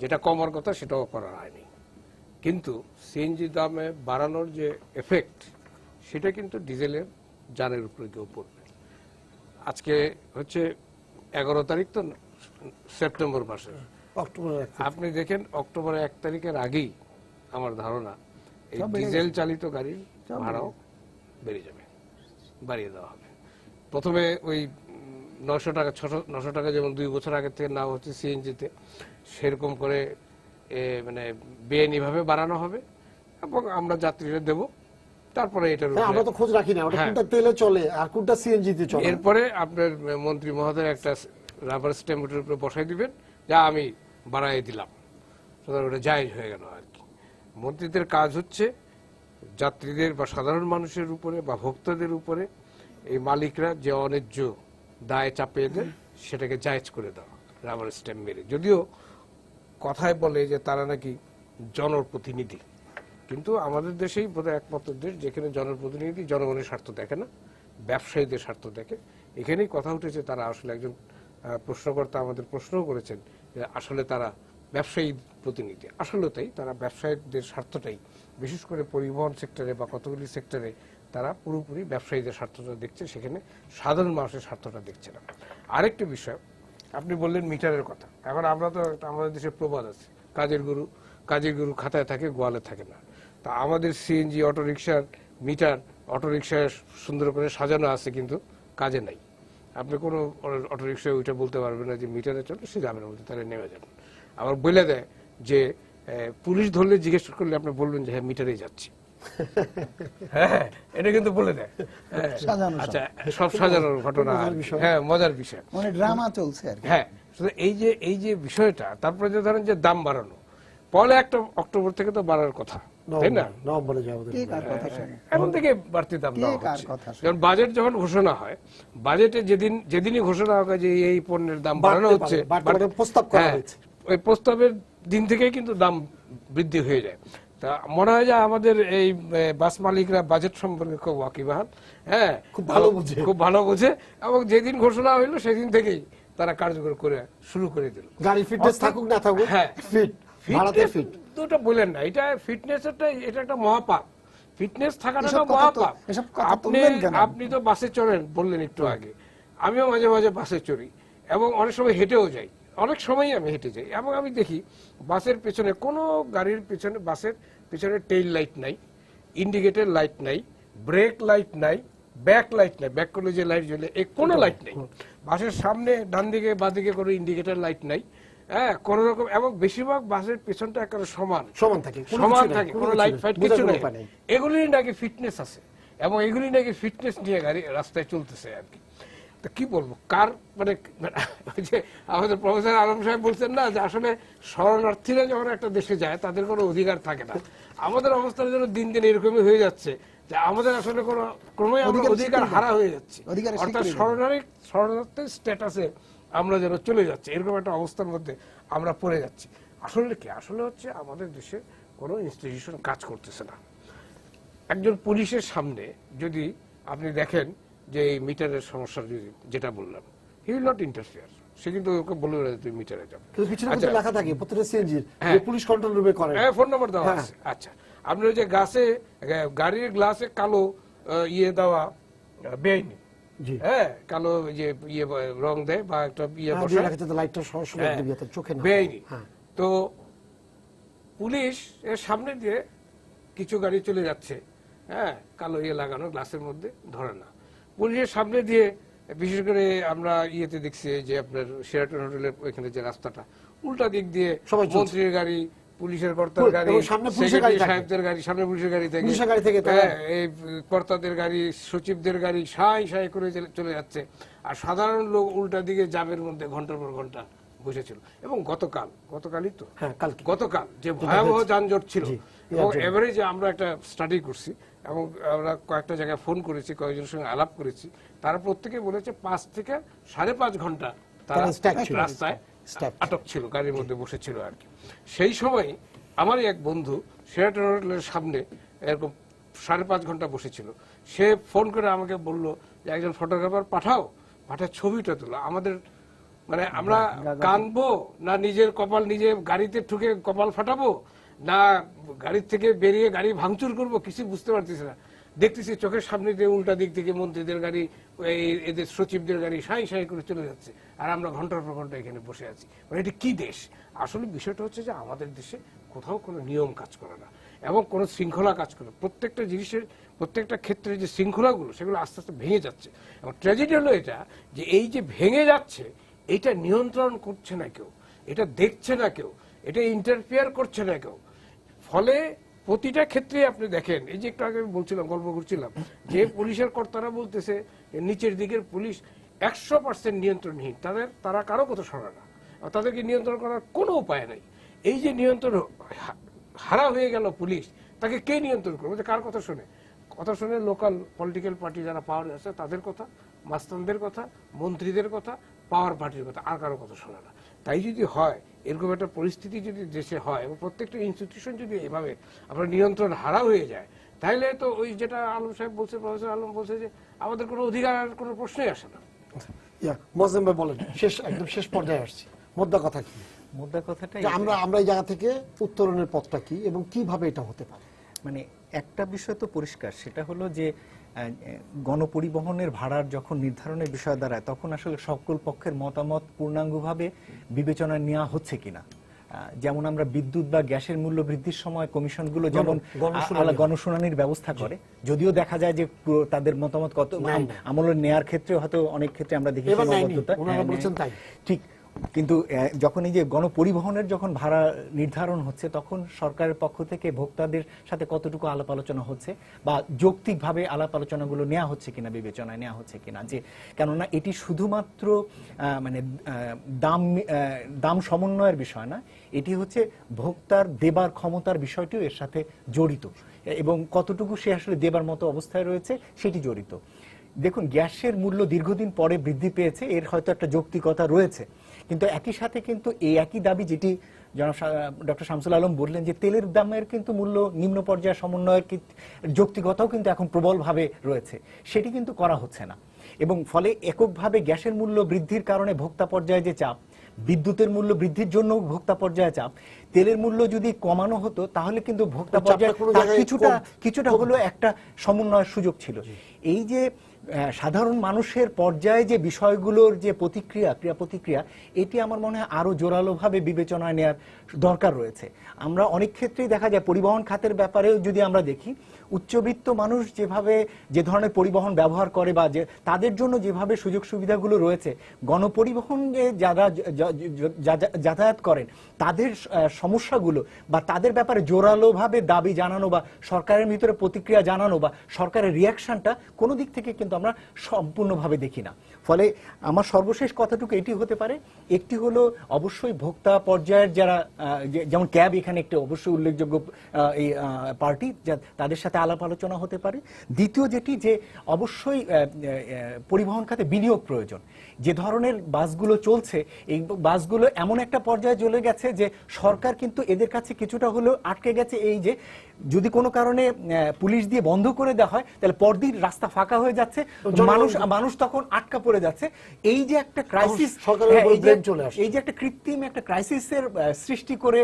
যেটা কমার কথা সেটাও করা হয়নি। কিন্তু সিএনজি দামে বাড়ানোর যে এফেক্ট, সেটা কিন্তু ডিজেলের জানের উপরে কেউ পড়বে। আজকে হচ্ছে 11 তারিখ তো সেপ্টেম্বর মাসে, অক্টোবর আপনি দেখেন অক্টোবরের 1 তারিখের আগেই আমার ধারণা এই ডিজেল চালিত গাড়ি ভাড়াও বেড়ে যাবে, বাড়িয়ে দেওয়া হবে। প্রথমে ওই 900 টাকা 900 টাকা যেমন 2 বছর আগে থেকে নেওয়া হচ্ছে সিএনজিতে, সেরকম করে মানে বেআইনি ভাবে বাড়ানো হবে এবং আমরা যাত্রীরা দেব। তারপরে এটার হ্যাঁ, আমরা তো খোঁজ রাখি না ওটা কোনটা তেলে চলে আর কোনটা সিএনজি তে চলে। এরপরে আপনার মন্ত্রী মহোদয় একটা রাবার স্ট্যাম্পের উপরে বসাই দিবেন, যা আমি বাড়াই দিলাম, সুতরাং ওটা জায়েজ হয়ে গেল আর কি। মন্ত্রীদের কাজ হচ্ছে যাত্রীদের বা সাধারণ মানুষের উপরে বা ভোক্তাদের উপরে এই মালিকরা যে অন্যায্য দায় চাপিয়ে দেন সেটাকে জায়েজ করে দেওয়া, রাবার স্ট্যাম্প মেরে। যদিও কথায় বলে যে তারা নাকি জনপ্রতিনিধি, কিন্তু আমাদের দেশেই বোধহয় একমাত্র দেশ যেখানে জনপ্রতিনিধি জনগণের স্বার্থ দেখে না, ব্যবসায়ীদের স্বার্থ দেখে। এখানেই কথা উঠেছে তারা আসলে একজন প্রশ্নকর্তা আমাদের প্রশ্নও করেছেন যে আসলে তারা ব্যবসায়ী প্রতিনিধি। আসলে তাই, তারা ব্যবসায়ীদের স্বার্থটাই, বিশেষ করে পরিবহন সেক্টরে বা কতগুলি সেক্টরে তারা পুরোপুরি ব্যবসায়ীদের স্বার্থটা দেখছে, সেখানে সাধারণ মানুষের স্বার্থটা দেখছে না। আরেকটি বিষয়, আপনি বললেন মিটারের কথা। এখন আমরা তো আমাদের দেশে প্রবাদ আছে, কাজের গরু খাতায় থাকে, গোয়ালে থাকে না। তা আমাদের সিএনজি অটোরিকশার মিটার অটোরিকশায় সুন্দর করে সাজানো আছে, কিন্তু কাজে নাই। আপনি কোনো অটোরিকশায় ওইটা বলতে পারবেন না যে মিটারে চলে, সে যাবে না, বলতে তাহলে নেমে যাবেন। আবার বলে দেয় যে পুলিশ ধরলে জিজ্ঞেস করলে আপনি বলবেন যে হ্যাঁ মিটারেই যাচ্ছি। হ্যাঁ, এটা কিন্তু বলে দেয়। আচ্ছা, সব সাজানোর ঘটনা, হ্যাঁ, মজার বিষয়, মানে ড্রামা চলছে আর কি। হ্যাঁ, এই যে বিষয়টা। তারপরে যে ধরেন যে দাম বাড়ানো, পয়লা অক্টোবর থেকে তো বাড়ার কথা, তাই না? নভেম্বরে যাবে। কে কার কথা শোনে? এখন থেকে বাড়তি দাম দেওয়া কে কার হচ্ছে। কথা শোনে? যেমন বাজেট যখন ঘোষণা হয়, বাজেটে যেদিনই ঘোষণা হয় যে এই পণ্যের দাম বাড়ানো হচ্ছে, প্রস্তাব করা হ্যাঁ, হয়েছে, ওই প্রস্তাবের দিন থেকেই কিন্তু দাম বৃদ্ধি হয়ে যায়। তা মনে হয় যে আমাদের এই বাস মালিকরা বাজেট সম্পর্কে খুব ওয়াকিবহাল, হ্যাঁ, খুব ভালো বোঝে, এবং যেদিন ঘোষণা হইলো সেদিন থেকেই তারা কার্যকর করে শুরু করে দিল। গাড়ি ফিটনেস থাকুক না থাকুক, হ্যাঁ, ফিট ভাড়াতে ফিট। দুটো বলেন না, এটা ফিটনেসটা এটা একটা মহাপাপ। ফিটনেস থাকাটা একটা মহাপাপ। আপনি তো বাসে চড়েন বললেন একটু আগে, আমিও মাঝে মাঝে বাসে চড়ি এবং অনেক সময় হেঁটেও যাই, অনেক সময়ই আমি হেঁটে যাই, এবং আমি দেখি বাসের পেছনে কোনো গাড়ির পেছনে, বাসের পেছনে টেইল লাইট নাই, ইন্ডিকেটর লাইট নাই, ব্রেক লাইট নাই, ব্যাক লাইট নাই, ব্যাক করলে যে লাইট জ্বলে এই কোনো লাইট নেই। বাসের সামনে ডান দিকে বাঁ দিকে কোনো ইন্ডিকেটর লাইট নাই, হ্যাঁ, কোন রকম, এবং বেশিরভাগ বাসের পেছনটা একেবারে সমান থাকে, কোনো লাইট ফাইট কিছু নেই। এগুলির নাকি ফিটনেস আছে, এবং এগুলি নাকি ফিটনেস নিয়ে গাড়ি রাস্তায় চলতেছে আর কি। তো কি বলবো, কার মানে ওই যে আমাদের প্রফেসর আলম সাহেব বলছেন না যে আসলে শরণার্থীরা যখন একটা দেশে যায় তাদের কোনো অধিকার থাকে না। আমাদের অবস্থার জন্য দিন দিন এরকমই হয়ে যাচ্ছে যে আমাদের আসলে কোনো ক্রমেই আমরা অধিকার হারা হয়ে যাচ্ছে, অর্থাৎ শরণার্থীর স্ট্যাটাসে আমরা যেন চলে যাচ্ছি, এরকম একটা অবস্থার মধ্যে আমরা পড়ে যাচ্ছি। আসলে কি, আসলে হচ্ছে আমাদের দেশে কোনো ইনস্টিটিউশন কাজ করতেছে না। একজন পুলিশের সামনে যদি আপনি দেখেন যে এই মিটারের সমস্যা, যেটা বললাম, হি উইল নট ইন্টারফেয়ার, সে কিন্তু ওকে বলবে না তুমি মিটারে যাও। পিছনে লেখা থাকে প্রত্যেকটা সিএনজির পুলিশ কন্ট্রোল রুমে করে, হ্যাঁ, ফোন নম্বর দেওয়া আছে। আচ্ছা, আপনি ওই যে গাড়ির গ্লাসে কালো ইয়ে দেওয়া বেআইনি, হ্যাঁ, কালো যে ইয়ে রং দেয় বা একটা ইয়ে বসে লাইটটা সরাসরি চোখে না, বেআইনি। তো পুলিশ এর সামনে দিয়ে কিছু গাড়ি চলে যাচ্ছে, হ্যাঁ, কালো ইয়ে লাগানো গ্লাসের মধ্যে, ধরে না। পুলিশের সামনে দিয়ে, বিশেষ করে আমরা ইয়েতে দেখছি যে আপনার শেরাটন হোটেলের ওইখানে যে রাস্তাটা, উল্টা দিক দিয়ে মন্ত্রীর গাড়ি, পুলিশের কর্তার গাড়ি, সেক্রেটারি সাহেবদের গাড়ি, সামনে পুলিশের গাড়ি থেকে, এই কর্তাদের গাড়ি, সচিবদের গাড়ি সাই সাই করে চলে যাচ্ছে, আর সাধারণ লোক উল্টা দিকে জামের মধ্যে ঘন্টার পর ঘন্টা বসেছিল। এবং গতকালই তো গতকাল যে ভয়াবহ যানজট ছিল, এবং এভারেজে আমরা একটা স্টাডি করছি এবং আমরা কয়েকটা জায়গায় ফোন করেছি, কয়েকজনের সঙ্গে আলাপ করেছি, তারা প্রত্যেকে বলেছে 5 থেকে 5.5 ঘন্টা তারা রাস্তায় আটক ছিল, গাড়ির মধ্যে বসেছিল আর কি। সেই সময় আমারই এক বন্ধু শেরাটন হোটেলের সামনে এরকম 5.5 ঘন্টা বসেছিল। সে ফোন করে আমাকে বলল যে একজন ফটোগ্রাফার পাঠায় ছবিটা তোলা। আমাদের মানে আমরা কাঁদবো না নিজের কপাল নিজে গাড়িতে ঠুকে কপাল ফাটাবো, না গাড়ির থেকে বেরিয়ে গাড়ি ভাঙচুর করবো, কিছু বুঝতে পারতেছি না। দেখতেছি চোখের সামনে দিয়ে উল্টা দিক থেকে মন্ত্রীদের গাড়ি, এদের সচিবদের গাড়ি সাই সাই করে চলে যাচ্ছে, আর আমরা ঘন্টার পর ঘন্টা এখানে বসে আছি। মানে এটা কি দেশ? আসলে বিষয়টা হচ্ছে যে আমাদের দেশে কোথাও কোনো নিয়ম কাজ করে না এবং কোনো শৃঙ্খলা কাজ করে। প্রত্যেকটা জিনিসের, প্রত্যেকটা ক্ষেত্রে যে শৃঙ্খলাগুলো, সেগুলো আস্তে আস্তে ভেঙে যাচ্ছে। এবং ট্র্যাজেডি হলো এটা, যে এই যে ভেঙে যাচ্ছে, এটা নিয়ন্ত্রণ করছে না কেউ, এটা দেখছে না কেউ, এটা ইন্টারফেয়ার করছে না কেউ। ফলে প্রতিটা ক্ষেত্রে আপনি দেখেন, এই যে একটু আগে বলছিলাম, গল্প করছিলাম, যে পুলিশের কর্তারা বলতেছে নিচের দিকের পুলিশ 100% নিয়ন্ত্রণহীন, তারা কারো কথা শোনে না, তাদেরকে নিয়ন্ত্রণ করার কোনো উপায় নাই। এই যে নিয়ন্ত্রণ হারা হয়ে গেল পুলিশ, তাকে কে নিয়ন্ত্রণ করবে? কার কথা শুনে? কথা শুনে লোকাল পলিটিক্যাল পার্টি যারা পাওয়ারে আছে তাদের কথা, মাস্তানদের কথা, মন্ত্রীদের কথা, পাওয়ার পার্টির কথা, আর কারো কথা শোনে না। তাই যদি হয়, এরকম একটা পরিস্থিতি যদি দেশে হয় এবং প্রত্যেকটা ইনস্টিটিউশন যদি এভাবে আপনার নিয়ন্ত্রণ হারা হয়ে যায়, তাহলে তো ওই যেটা আলম সাহেব বলছে, প্রফেসর আলম বলছে যে আমাদের কোনো অধিকার, কোনো প্রশ্নই আসে না। মোয়াজ্জেম ভাই বলেন, একদম শেষ পর্যায়ে আসছি, মোদ্দা কথা কি? মুদ্রা কথাটাই, যে আমরা এই জায়গা থেকে উত্তরণের পথটা কি এবং কিভাবে এটা হতে পারে? মানে একটা বিষয় তো পরিষ্কার, সেটা হলো যে গণপরিবহনের ভাড়ার যখন নির্ধারণের বিষয় দাঁড়ায়, তখন আসলে সকল পক্ষের মতামত পূর্ণাঙ্গভাবে বিবেচনায় নেওয়া হচ্ছে কিনা। যেমন আমরা বিদ্যুৎ বা গ্যাসের মূল্য বৃদ্ধির সময় কমিশনগুলো যেমন গণশুনানির ব্যবস্থা করে, যদিও দেখা যায় যে তাদের মতামত কত আমলে নেয়ার ক্ষেত্রে হয়তো অনেক ক্ষেত্রে আমরা দেখি ঠিক, কিন্তু যখন এই যে গণপরিবহনের যখন ভাড়া নির্ধারণ হচ্ছে, তখন সরকারের পক্ষ থেকে ভোক্তাদের সাথে কতটুকু আলাপ আলোচনা হচ্ছে বা যৌক্তিকভাবে আলাপ আলোচনাগুলো নেওয়া হচ্ছে কিনা, বিবেচনায় নেওয়া হচ্ছে কিনা। যে কেননা এটি শুধুমাত্র মানে দাম সমন্বয়ের বিষয় না, এটি হচ্ছে ভোক্তার দেবার ক্ষমতার বিষয়টিও এর সাথে জড়িত, এবং কতটুকু সে আসলে দেবার মতো অবস্থায় রয়েছে সেটি জড়িত। দেখুন, গ্যাসের মূল্য দীর্ঘদিন পরে বৃদ্ধি পেয়েছে, এর হয়তো একটা যৌক্তিকতা রয়েছে, কিন্তু একই সাথে কিন্তু এই একই দাবি যেটি ডক্টর শামসুল আলম বললেন, যে তেলের দামের কিন্তু মূল্য নিম্ন পর্যায়ে সমন্বয়ের যৌক্তিকতাও কিন্তু এখন প্রবলভাবে রয়েছে, সেটি কিন্তু করা হচ্ছে না। এবং ফলে এককভাবে গ্যাসের মূল্য বৃদ্ধির কারণে ভোক্তা পর্যায়ে যে চাপ, বিদ্যুতের মূল্য বৃদ্ধির জন্য ভোক্তা পর্যায়ে চাপ, তেলের মূল্য যদি কমানো হতো তাহলে কিন্তু ভোক্তা পর্যায়ে কিছুটা হলো একটা সমন্বয়ের সুযোগ ছিল। এই যে সাধারণ মানুষের পর্যায়ে যে বিষয়গুলোর যে ক্রিয়া প্রতিক্রিয়া, এটি আমার মনে হয় আরো জোরালোভাবে বিবেচনায় নেওয়ার দরকার রয়েছে। আমরা অনেক ক্ষেত্রেই দেখা যায় পরিবহন খাতের ব্যাপারেও যদি আমরা দেখি, উচ্চবিত্ত মানুষ যে ধরনের পরিবহন ব্যবহার করে বা যে তাদের জন্য যেভাবে সুযোগ সুবিধাগুলো রয়েছে, গণপরিবহনে যারা যাতায়াত করেন তাদের সমস্যাগুলো বা তাদের ব্যাপারে জোরালোভাবে দাবি জানানো বা সরকারের ভিতরে প্রতিক্রিয়া জানানো বা সরকারের রিয়াকশনটা কোনো দিক থেকে কিন্তু আমরা সম্পূর্ণভাবে দেখি না। ফলে আমার সর্বশেষ কথাটুকু এটি হতে পারে, একটি হলো অবশ্যই ভোক্তা পর্যায়ের যারা, যেমন ক্যাব এখানে একটি অবশ্যই উল্লেখযোগ্য এই পার্টি, তাদের সাথে আলাপ আলোচনা হতে পারে। দ্বিতীয় যেটি, যে অবশ্যই পরিবহন খাতে বিনিয়োগ প্রয়োজন। যে ধরনের বাসগুলো চলছে, এই বাসগুলো এমন একটা পর্যায়ে চলে গেছে যে সরকার কিন্তু এদের কাছে কিছুটা হলেও আটকে গেছে। এই যে যদি কোনো কারণে পুলিশ দিয়ে বন্ধ করে দেওয়া হয়, তাহলে পরদিন রাস্তা ফাঁকা হয়ে যাচ্ছে, মানুষ তখন আটকা পড়ে যাচ্ছে। এই যে একটা ক্রাইসিস, এই যে একটা কৃত্রিম একটা ক্রাইসিসের সৃষ্টি করে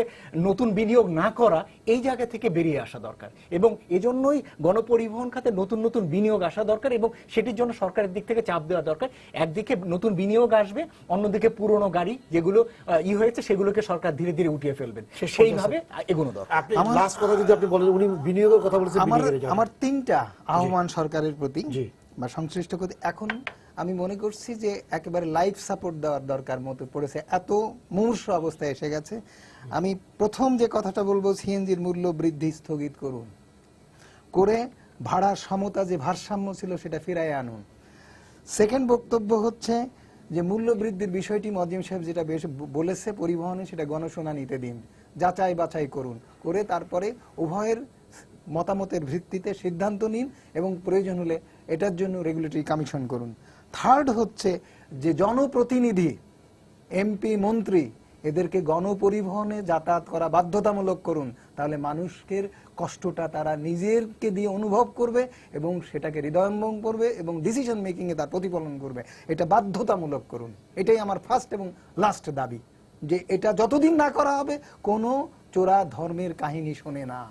নতুন বিনিয়োগ না করা, এই জায়গা থেকে বেরিয়ে আসা দরকার। এবং এজন্যই গণপরিবহন খাতে নতুন নতুন বিনিয়োগ আসা দরকার এবং সেটির জন্য সরকারের দিক থেকে চাপ দেওয়া দরকার। একদিকে নতুন বিনিয়োগ আসবে, অন্যদিকে পুরনো গাড়ি যেগুলো হয়েছে সেগুলোকে সরকার ধীরে ধীরে উঠিয়ে ফেলবেন, সেইভাবে এগোনো দরকার। বিনিয়োগের কথা বলেছেন, আমার তিনটা আহ্বান সরকারের প্রতি বা সংশ্লিষ্ট প্রতি। এখন আমি মনে করছি যে একেবারে লাইফ সাপোর্ট দেওয়ার দরকার মতো পড়েছে, এত মুমূর্ষ অবস্থায় এসে গেছে। আমি প্রথম যে কথাটা বলবো, সিএনজির মূল্য বৃদ্ধি স্থগিত করুন, করে ভাড়ার সমতা যে ভারসাম্য ছিল সেটা ফিরায় আনুন। সেকেন্ড বক্তব্য হচ্ছে যে মূল্য বৃদ্ধির বিষয়টি মজিম সাহেব যেটা বেশ বলেছে পরিবহনে, সেটা গণশুনানিতে দিন, যাচাই বাছাই করুন, করে তারপরে উভয়ের মতামতের ভিত্তিতে সিদ্ধান্ত নিন এবং প্রয়োজন হলে এটার জন্য রেগুলেটরি কমিশন করুন। থার্ড হচ্ছে যে জনপ্রতিনিধি, এমপি, মন্ত্রী, এদেরকে গণপরিবহনে যাতায়াত করা বাধ্যতামূলক করুন, তাহলে মানুষের কষ্টটা তারা নিজেরকে দিয়ে অনুভব করবে এবং সেটাকে হৃদয়ঙ্গম করবে এবং ডিসিশন মেকিং এ তার প্রতিফলন করবে। এটা বাধ্যতামূলক করুন, এটাই আমার ফার্স্ট এবং লাস্ট দাবি। যে এটা যতদিন না করা হবে, কোনো চোরা ধর্মের কাহিনী শোনে না।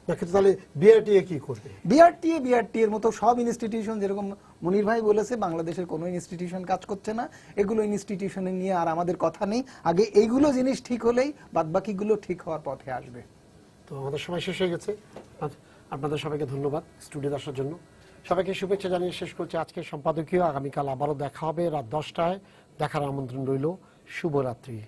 না, কিন্তু তাহলে বিআরটিএ কি করবে? বিআরটি এর মতো সব ইনস্টিটিউশন, যেরকম মনির ভাই বলেছে, বাংলাদেশের কোনো ইনস্টিটিউশন কাজ করছে না, এগুলো ইনস্টিটিউশনে নিয়ে আর আমাদের কথা নেই। আগে এইগুলো জিনিস ঠিক হলেই বাদবাকিগুলো ঠিক হওয়ার পথে আসবে। তো আমাদের সময় শেষ হয়ে গেছে। আপনাদের সবাইকে ধন্যবাদ স্টুডিওতে আসার জন্য। সবাইকে শুভেচ্ছা জানিয়ে শেষ করছি আজকের সম্পাদকীয়। আগামীকাল আবারও দেখা হবে রাত 10টায়। দেখার আমন্ত্রণ রইল। শুভরাত্রি।